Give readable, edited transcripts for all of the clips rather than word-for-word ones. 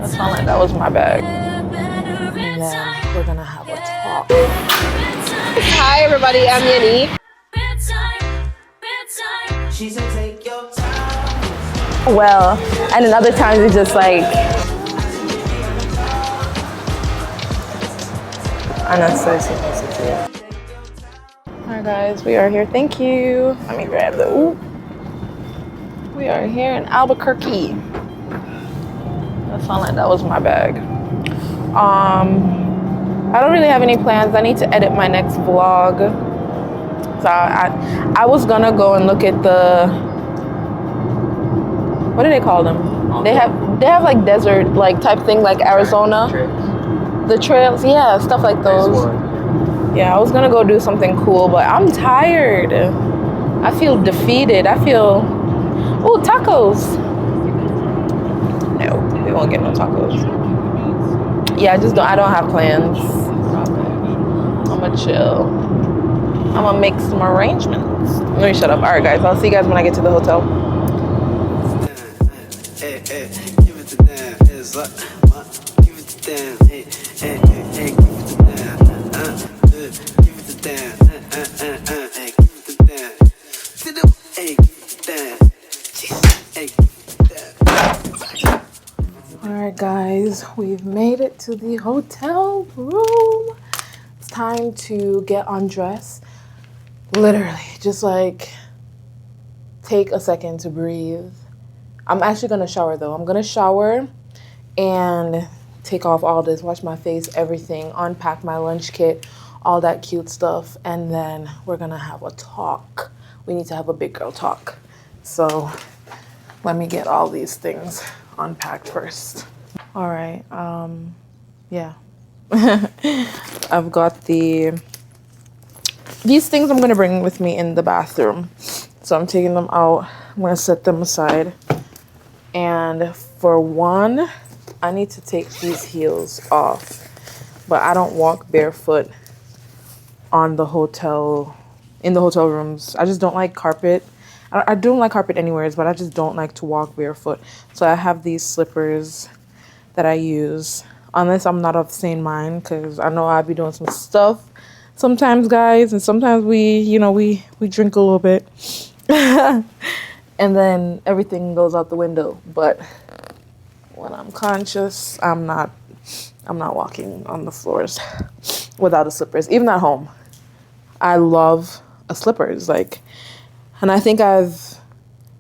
That sounded like that was my bag. And then we're gonna have a talk. Hi everybody, I'm Yanni. Well, and then other times it's just like unnecessary simplicity. Alright guys, we are here. Thank you. Let me grab the We are here in Albuquerque. That sounded like that was my bag. I don't really have any plans. I need to edit my next vlog. So I was gonna go and look at the, what do they call them? They have like desert like type thing like Arizona. The trails, yeah, stuff like those. Yeah, I was gonna go do something cool, but I'm tired. I feel defeated. I feel, oh, tacos. No, we won't get no tacos. Yeah, I don't have plans. I'ma chill. I'ma make some arrangements. Let me shut up. All right, guys, I'll see you guys when I get to the hotel. Alright guys, we've made it to the hotel room. It's time to get undressed. Literally, just like take a second to breathe. I'm actually gonna shower though. I'm gonna shower and take off all this, wash my face, everything, unpack my lunch kit, all that cute stuff, and then we're gonna have a talk. We need to have a big girl talk. So let me get all these things unpacked first. All right, yeah. I've got these things I'm gonna bring with me in the bathroom. So I'm taking them out, I'm gonna set them aside. And for one, I need to take these heels off, but I don't walk barefoot in the hotel rooms. I just don't like carpet. I don't like carpet anywhere, but I just don't like to walk barefoot. So I have these slippers that I use, unless I'm not of sane mind, because I know I'll be doing some stuff sometimes, guys, and sometimes we drink a little bit, and then everything goes out the window. But when I'm conscious, I'm not walking on the floors without the slippers, even at home. I love slippers, and I think I've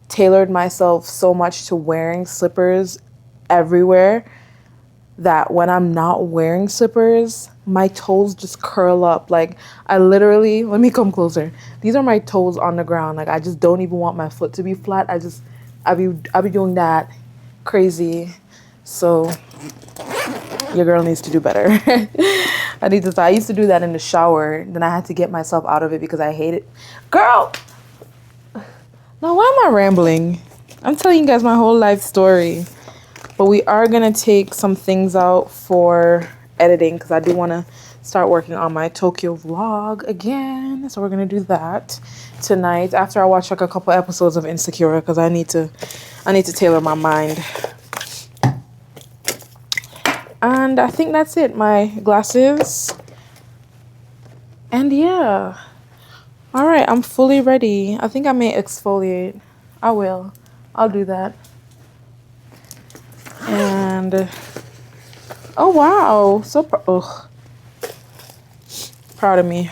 tailored myself so much to wearing slippers everywhere that when I'm not wearing slippers, my toes just curl up. Like, I literally, let me come closer. These are my toes on the ground. Like, I just don't even want my foot to be flat. I be doing that crazy. So your girl needs to do better. I used to do that in the shower. Then I had to get myself out of it because I hate it. Girl! Now, why am I rambling? I'm telling you guys my whole life story. But we are going to take some things out for editing because I do want to start working on my Tokyo vlog again. So we're going to do that tonight after I watch like a couple episodes of Insecure, because I need to tailor my mind. And I think that's it. My glasses. And yeah. All right, I'm fully ready. I think I may exfoliate. I will. I'll do that. And oh wow, so proud of me.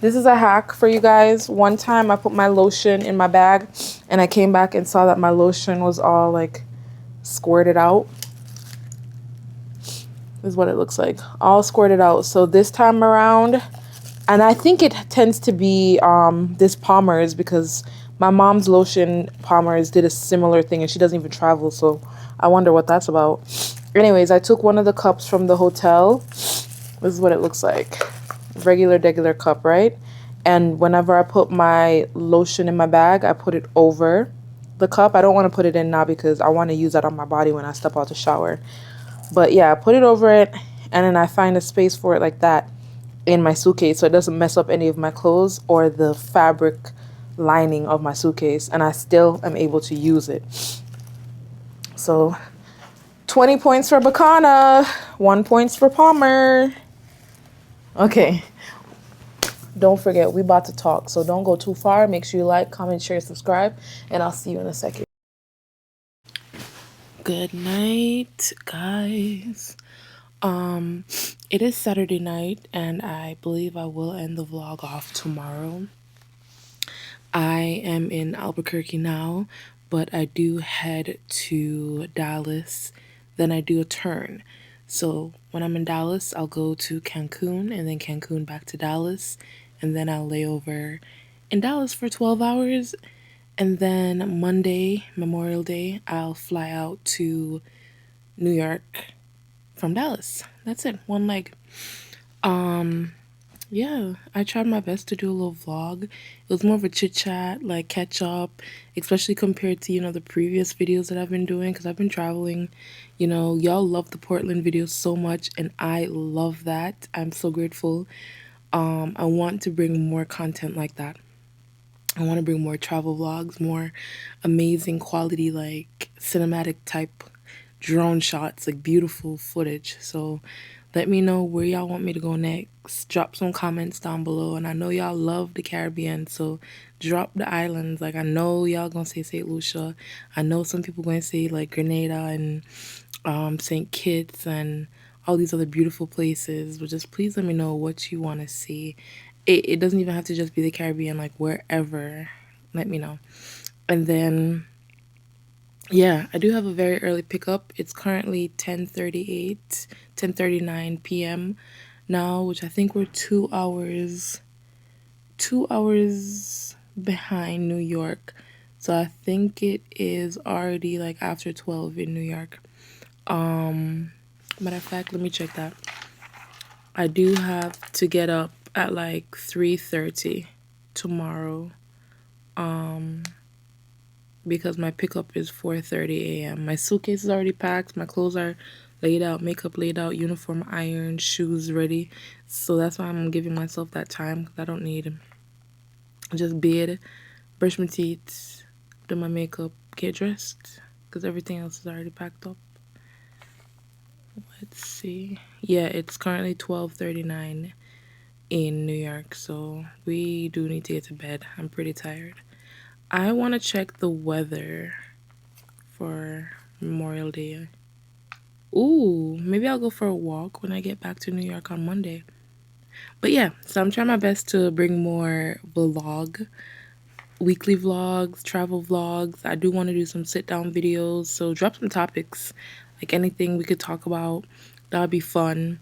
This is a hack for you guys. One time I put my lotion in my bag and I came back and saw that my lotion was all like squirted out. This is what it looks like, all squirted out. So this time around, and I think it tends to be this Palmer's, because my mom's lotion Palmer's did a similar thing and she doesn't even travel, so I wonder what that's about. Anyways, I took one of the cups from the hotel. This is what it looks like. Regular cup, right? And whenever I put my lotion in my bag, I put it over the cup. I don't want to put it in now because I want to use that on my body when I step out the shower. But yeah, I put it over it, and then I find a space for it like that in my suitcase so it doesn't mess up any of my clothes or the fabric lining of my suitcase, and I still am able to use it. So 20 points for Bicana, 1 point for Palmer. Okay. Don't forget, we about to talk, so don't go too far. Make sure you like, comment, share, subscribe, and I'll see you in a second. Good night, guys. It is Saturday night, and I believe I will end the vlog off tomorrow. I am in Albuquerque now, but I do head to Dallas, then I do a turn. So when I'm in Dallas, I'll go to Cancun, and then Cancun back to Dallas, and then I'll lay over in Dallas for 12 hours, and then Monday, Memorial Day, I'll fly out to New York from Dallas. That's it, one leg. Yeah, I tried my best to do a little vlog. It was more of a chit chat, like catch up, especially compared to, the previous videos that I've been doing, because I've been traveling. Y'all love the Portland videos so much, and I love that. I'm so grateful. I want to bring more content like that. I want to bring more travel vlogs, more amazing quality, like cinematic type drone shots, like beautiful footage. So let me know where y'all want me to go next. Drop some comments down below. And I know y'all love the Caribbean, so drop the islands. Like, I know y'all gonna say St. Lucia. I know some people gonna say like Grenada and St. Kitts and all these other beautiful places. But just please let me know what you want to see. It doesn't even have to just be the Caribbean, like wherever. Let me know. And then yeah, I do have a very early pickup. It's currently 10:39 p.m. now, which I think we're 2 hours behind New York. So I think it is already like after 12 in New York. Matter of fact, let me check that. I do have to get up at like 3:30 tomorrow. Because my pickup is 4:30 a.m. My suitcase is already packed. My clothes are laid out, makeup laid out, uniform ironed, shoes ready. So that's why I'm giving myself that time, because I don't need just bed, brush my teeth, do my makeup, get dressed, because everything else is already packed up. Let's see. Yeah, it's currently 12:39 in New York, so we do need to get to bed. I'm pretty tired. I want to check the weather for Memorial Day. Ooh, maybe I'll go for a walk when I get back to New York on Monday. But yeah, so I'm trying my best to bring more weekly vlogs, travel vlogs. I do want to do some sit down videos, so drop some topics, like anything we could talk about. That would be fun,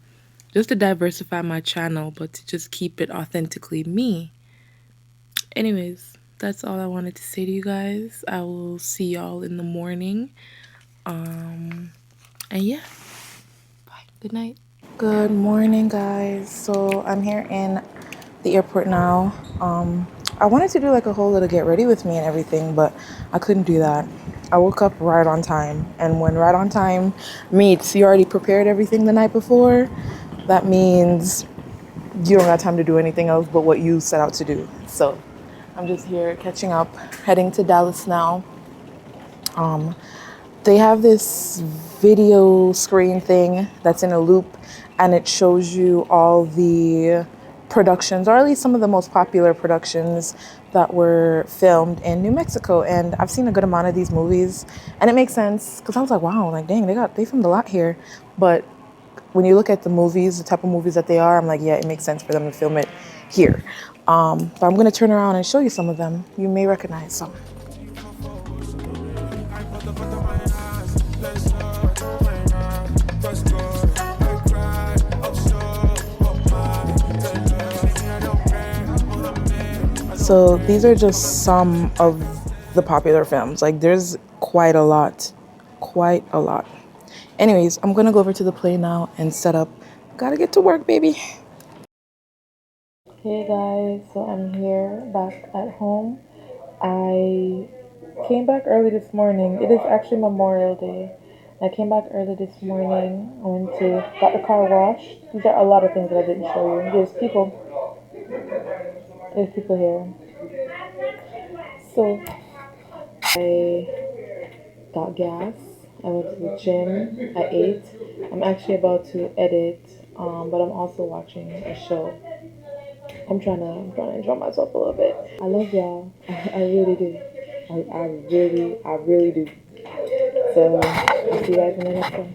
just to diversify my channel, but to just keep it authentically me. Anyways, that's all I wanted to say to you guys. I will see y'all in the morning. And yeah, bye. Good night. Good morning, guys. So I'm here in the airport now. I wanted to do like a whole little get ready with me and everything, but I couldn't do that. I woke up right on time, and when right on time meets you already prepared everything the night before, that means you don't got time to do anything else but what you set out to do. So I'm just here catching up, heading to Dallas now. They have this video screen thing that's in a loop, and it shows you all the productions, or at least some of the most popular productions that were filmed in New Mexico. And I've seen a good amount of these movies, and it makes sense because I was like, wow, like dang, they filmed a lot here. But when you look at the movies, the type of movies that they are, I'm like, yeah, it makes sense for them to film it here. But I'm gonna turn around and show you some of them. You may recognize some. So these are just some of the popular films. Like there's quite a lot. Anyways, I'm gonna go over to the plane now and set up. Gotta get to work, baby. Hey guys, so I'm here back at home. I came back early this morning. It is actually Memorial Day. I came back early this morning. I went to got the car washed. These are a lot of things that I didn't show you. There's people here. So I got gas I went to the gym. I ate. I'm actually about to edit, but I'm also watching a show. I'm trying to enjoy myself a little bit. I love y'all. I really do. I really do. So I'll see you guys in the next one.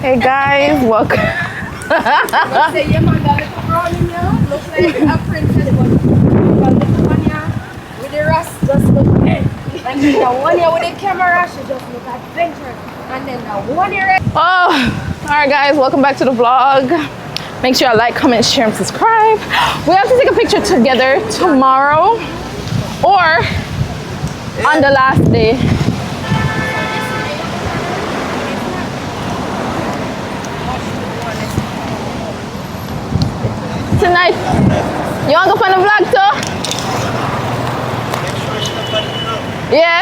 Hey guys, welcome. Say, yeah, man, that little brown in here looks like a princess, but the little one here with the rest just look dead. And then the one here with the camera, she just look adventurous. And then the one here. Oh, all right, guys, welcome back to the vlog. Make sure you like, comment, share, and subscribe. We have to take a picture together tomorrow or on the last day. Tonight, you want to go on the vlog too? Yeah.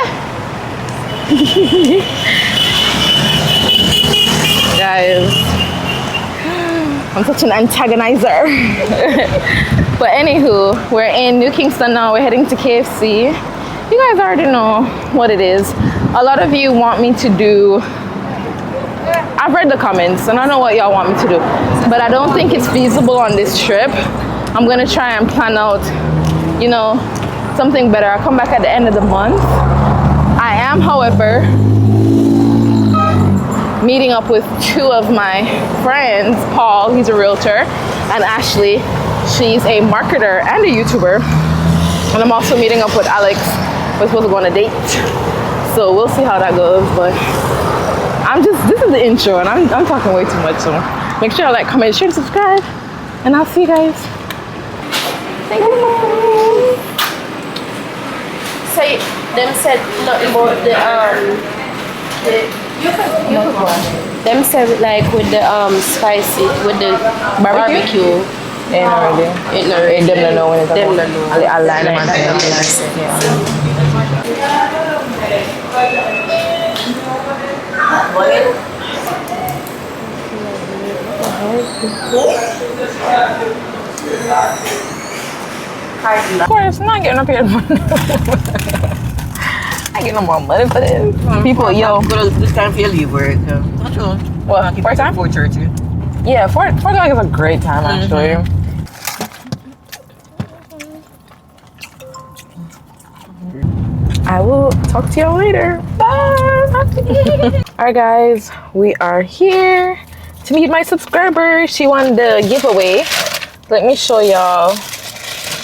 Guys, I'm such an antagonizer. But anywho, we're in New Kingston now. We're heading to KFC. You guys already know what it is. A lot of you want me to do, I've read the comments and I know what y'all want me to do, but I don't think it's feasible on this trip. I'm gonna try and plan out, you know, something better. I'll come back at the end of the month. I am, however, meeting up with two of my friends. Paul, he's a realtor, and Ashley, she's a marketer and a YouTuber. And I'm also meeting up with Alex. We're supposed to go on a date. So we'll see how that goes, but this is the intro and I'm talking way too much, so make sure you like, comment, share, and subscribe, and I'll see you guys. Thank you. Say, them said nothing about the them said like with the spicy, with the barbecue. Ain't already. Them don't know when it's Them about. don't know. I'll line them and of course, I'm not getting up here. I get no more money for this. People, yo. This time for your leave work. Not sure. What? 4 time? 4:30. Yeah, 4 o'clock is a great time actually. I will talk to y'all later. Bye. Alright guys, we are here to meet my subscriber. She won the giveaway. Let me show y'all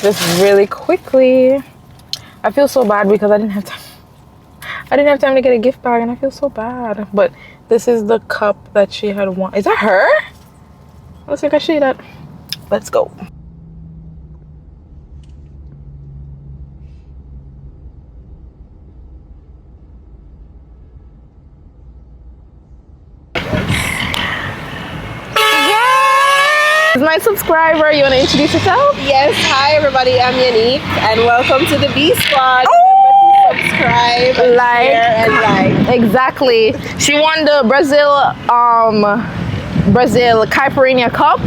this really quickly. I feel so bad because I didn't have time. I didn't have time to get a gift bag and I feel so bad. But this is the cup that she had won. Is that her? Looks like I see that. Let's go. Is my subscriber, you want to introduce yourself? Yes, hi everybody, I'm Yannick and welcome to the B Squad. Oh! Remember to subscribe, Like, share, and like. Exactly. She won the Brazil Caipirinha Cup,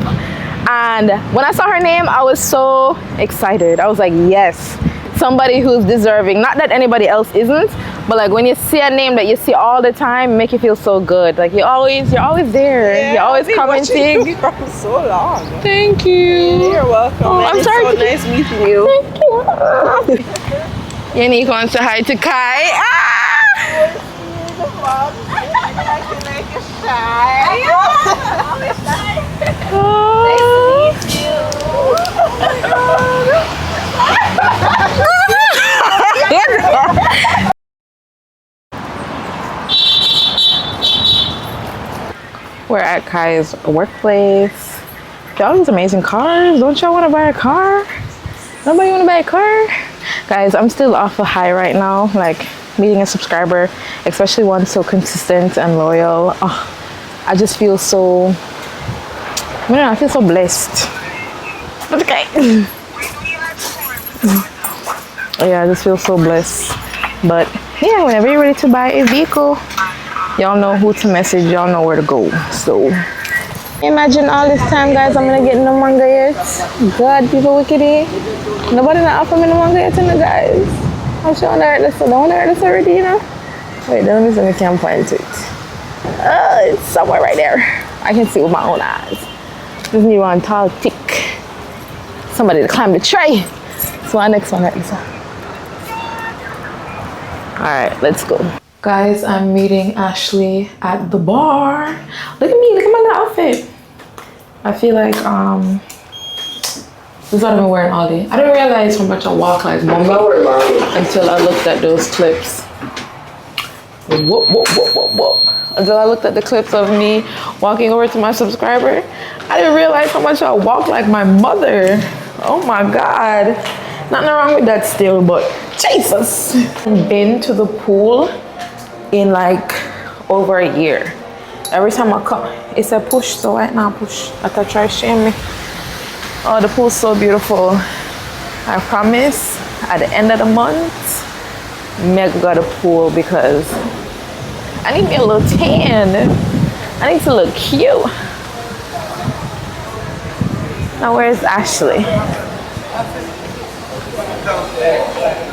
and when I saw her name, I was so excited. I was like, yes, somebody who's deserving. Not that anybody else isn't, but like when you see a name that you see all the time, make you feel so good. Like you're always there. Yeah, you're always commenting. You for so long. Thank you. You're welcome. Oh, I'm sorry. So nice meeting you. Thank you. Yannick wants to hi to Kai. Ah! We're at Kai's workplace. Y'all these amazing cars. Don't y'all want to buy a car? Nobody want to buy a car? Guys, I'm still off a high right now. Like meeting a subscriber, especially one so consistent and loyal. Oh, I just feel so, I don't know, I feel so blessed. But okay. Yeah, I just feel so blessed. But yeah, whenever you're ready to buy a vehicle, y'all know who to message, y'all know where to go. So imagine all this time, guys, I'm gonna get no manga yet. God, people wicked. Nobody not offer me no manga yet, guys. I'm sure I heard this, don't heard this already, you know. Wait, let me see if I can point to it. It's somewhere right there. I can see with my own eyes. This new one, tall, thick. Somebody to climb the tree. So our next one right this one. Alright, let's go. Guys, I'm meeting Ashley at the bar. Look at me, look at my little outfit. I feel like this is what I've been wearing all day. I didn't realize how much I walk like mama until I looked at those clips. Whoop, whoop, whoop, whoop, whoop. Until I looked at the clips of me walking over to my subscriber, I didn't realize how much I walk like my mother. Oh my God. Nothing wrong with that still, but Jesus. I've been to the pool in like over a year. Every time I come, it's a push, so right now push. I thought try to shame me. Oh, the pool's so beautiful. I promise at the end of the month, Meg got a pool because I need me a little tan. I need to look cute. Now where's Ashley?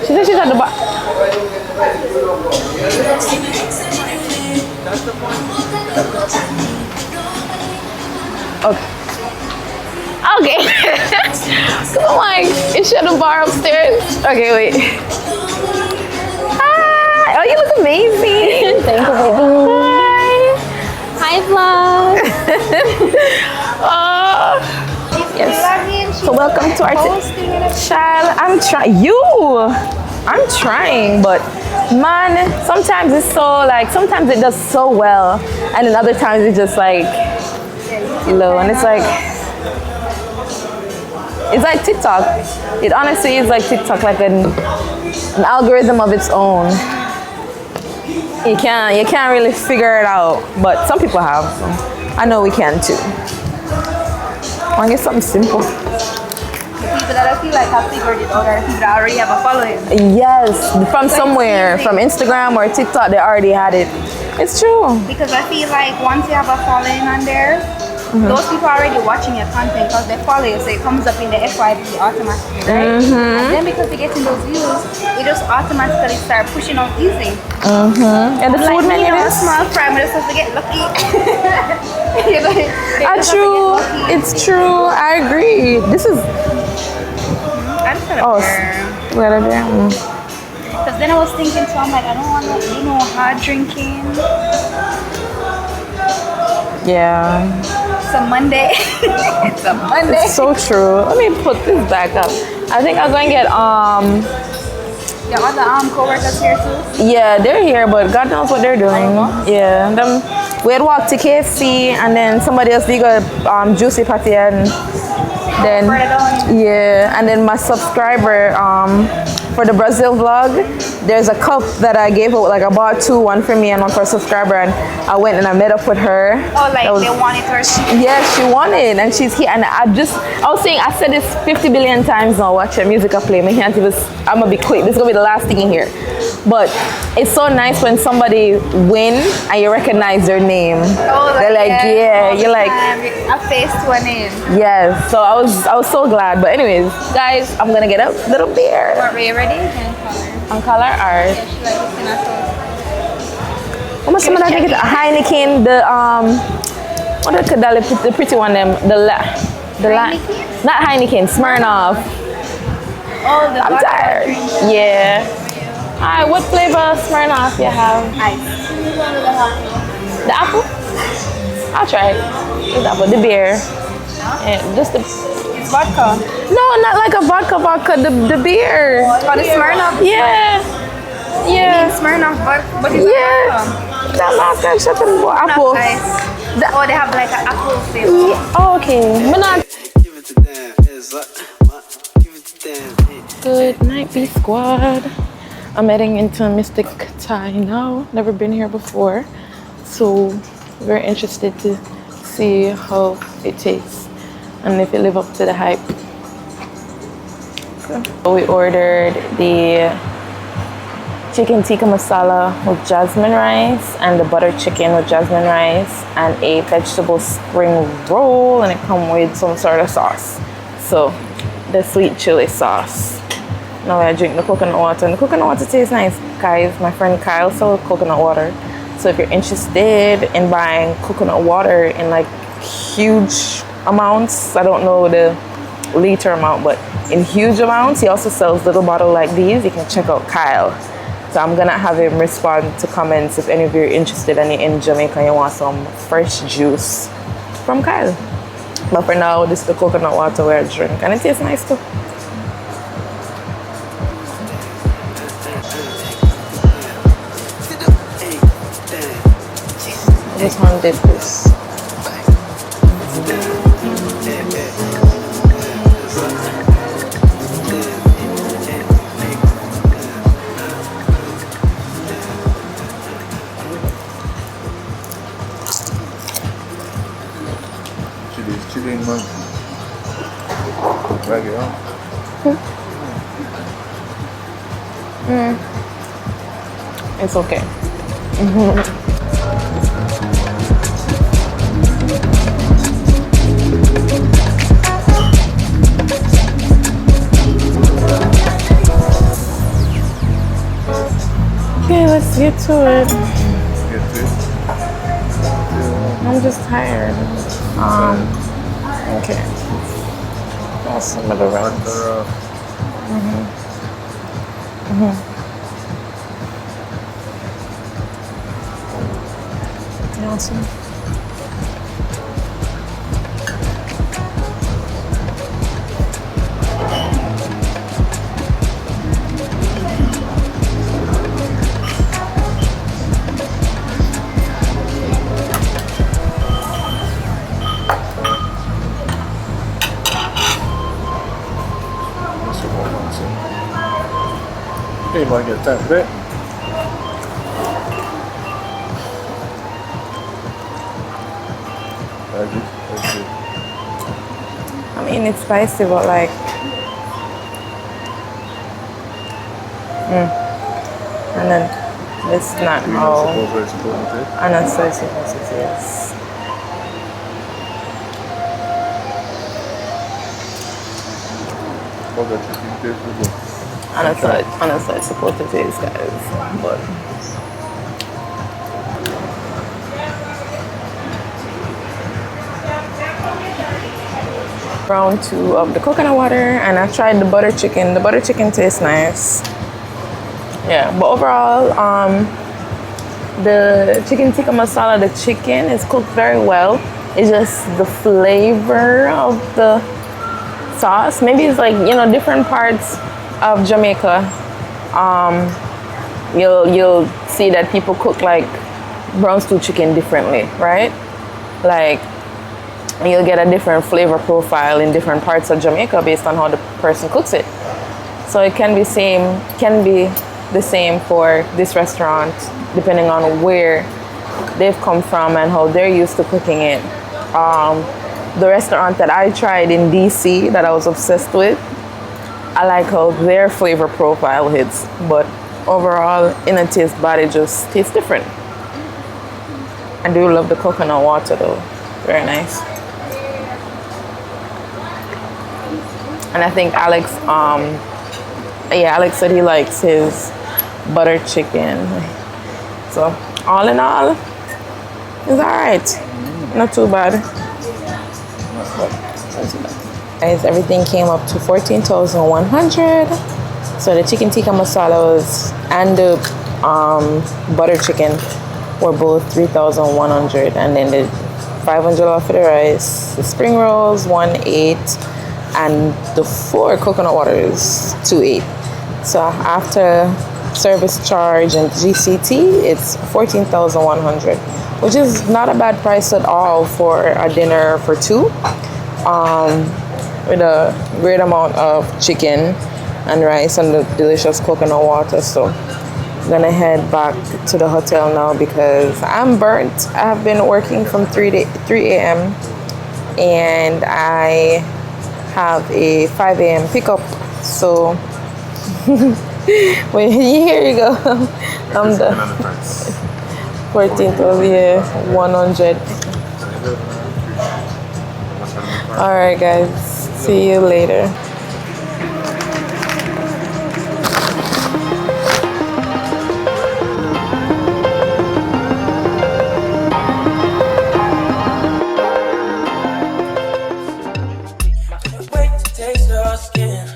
She said she's at the bar. Okay. Okay. I'm like, is she at the bar upstairs? Okay, wait. Hi. Oh, you look amazing. Thank you, baby. Hi. Hi, vlog. Yes. So welcome to our child. I'm trying, but man, sometimes it's so like, sometimes it does so well, and then other times it's just like low, and it's like TikTok. It honestly is like TikTok, like an algorithm of its own. You can't really figure it out, but some people have. So I know we can too. I guess something simple. The people that I feel like have figured it out are the people that already have a following. Yes, from somewhere, from Instagram or TikTok, they already had it. It's true. Because I feel like once you have a following on there, those people are already watching your content because they follow you, so it comes up in the FYP automatically, right? And then because you're getting those views, it just automatically start pushing out easy. And the food like, menu a is small fry, but just have to get lucky. true. It's true. I agree. This is. I'm just gonna let it down. Because then I was thinking, so I'm like, I don't want to do no hard drinking. Yeah. It's a Monday. It's a Monday. It's so true. Let me put this back up. I think I'm going to get Your other co-workers here too? Yeah, they're here, but God knows what they're doing. Yeah, we had walked to KFC, and then somebody else did go Juicy Patty, and then and then my subscriber for the Brazil vlog, there's a cup that I gave her, like I bought two, one for me and one for a subscriber, and I went and I met up with her. Oh, like they wanted her? Yes, she wanted, and she's here, and I was saying, I said this 50 billion times now, watch your music I play, I'm gonna be quick, this is gonna be the last thing in here. But it's so nice when somebody win and you recognize their name. Oh, they're like, you're like a face to a name. Yes, so I was so glad. But anyways, guys, I'm gonna get a little beer. Are you ready? On color art. Yeah, she like looking at How much some of that think it's a Heineken, what the pretty one, them, not Heineken, Smirnoff. Oh, the I'm tired. Yeah. Hi, what flavor Smirnoff you have? Ice. The apple? I'll try it. The apple, the beer. Yeah, just the. It's vodka. No, not like a vodka, the beer. Oh, the Smirnoff? Yeah. Yeah. You mean Smirnoff vodka? What is yeah. That last time, shut up, apple. Nice. Oh, they have like an apple flavor. Yeah. Oh, okay. Good night, B Squad. I'm heading into Mystic Thai now. Never been here before, so very interested to see how it tastes and if it live up to the hype. So we ordered the chicken tikka masala with jasmine rice and the butter chicken with jasmine rice and a vegetable spring roll, and it comes with some sort of sauce. So the sweet chili sauce. Now I drink the coconut water, and the coconut water tastes nice, guys. My friend Kyle sells coconut water. So if you're interested in buying coconut water in like huge amounts, I don't know the liter amount, but in huge amounts, he also sells little bottles like these. You can check out Kyle. So I'm gonna have him respond to comments if any of you are interested and you're in Jamaica and you want some fresh juice from Kyle. But for now, this is the coconut water where I drink, and it tastes nice too. I just want to dip this. Chilling man. Drag it out. It's okay. Okay, let's get to it. Get to it. I'm just tired. Okay. That's some of the rest. Awesome. You might get that bit. I mean, it's spicy, but like, and then this is not how, and that's so supposed to taste. And that's how it's supposed to taste, guys. But round 2 of the coconut water, and I tried the butter chicken. The butter chicken tastes nice. Yeah, but overall, the chicken tikka masala, the chicken is cooked very well. It's just the flavor of the sauce. Maybe it's like, you know, different parts of Jamaica. You'll see that people cook like brown stew chicken differently, right? Like, you'll get a different flavor profile in different parts of Jamaica based on how the person cooks it. So it can be the same for this restaurant, depending on where they've come from and how they're used to cooking it. The restaurant that I tried in DC that I was obsessed with, I like how their flavor profile hits, but overall, in a taste bud, it just tastes different. I do love the coconut water though, very nice. And I think Alex said he likes his butter chicken. So all in all, it's alright. Not too bad. Guys, everything came up to 14,100. So the chicken tikka masala and the butter chicken were both 3,100, and then the $500 for the rice, the spring rolls 1,800, and the 4 coconut waters 2,800. So after service charge and GCT, it's 14,100, which is not a bad price at all for a dinner for 2. With a great amount of chicken and rice and the delicious coconut water. So I'm gonna head back to the hotel now because I'm burnt. I have been working from 3 a.m. and I have a 5 a.m. pickup. So wait, here you go. I'm done. 14th of year 100. All right, guys. See you later. skin.